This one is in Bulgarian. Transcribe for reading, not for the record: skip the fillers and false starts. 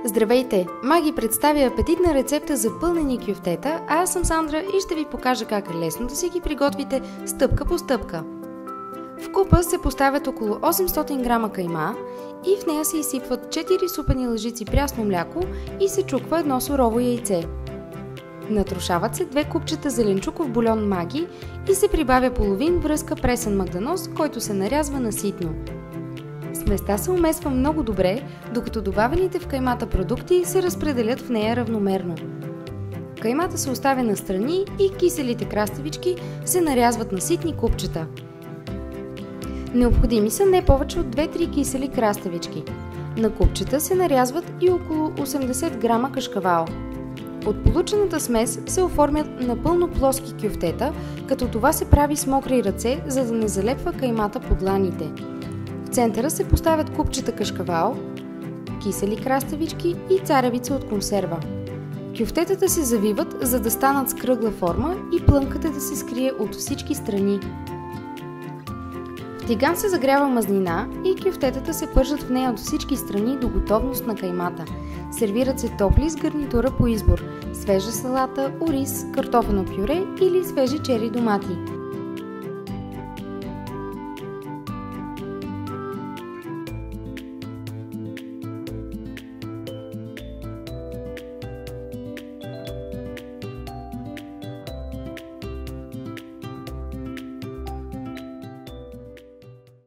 Здравейте! Маги представя апетитна рецепта за пълнени кюфтета, а аз съм Сандра и ще ви покажа как лесно да си ги приготвите стъпка по стъпка. В купа се поставят около 800 грама кайма и в нея се изсипват 4 супени лъжици прясно мляко и се чуква едно сурово яйце. Натрушават се 2 купчета зеленчуков бульон Маги и се прибавя половин връзка пресен магданоз, който се нарязва на ситно. Сместа се умесва много добре, докато добавените в каймата продукти се разпределят в нея равномерно. Каймата се оставя настрани и киселите краставички се нарязват на ситни купчета. Необходими са не повече от 2-3 кисели краставички. На купчета се нарязват и около 80 грама кашкавал. От получената смес се оформят напълно плоски кюфтета, като това се прави с мокри ръце, за да не залепва каймата по дланите. В центъра се поставят купчета кашкавал, кисели краставички и царевица от консерва. Кюфтетата се завиват, за да станат с кръгла форма и плънката да се скрие от всички страни. В тиган се загрява мазнина и кюфтетата се пържат в нея от всички страни до готовност на каймата. Сервират се топли с гарнитура по избор – свежа салата, ориз, картофено пюре или свежи чери домати.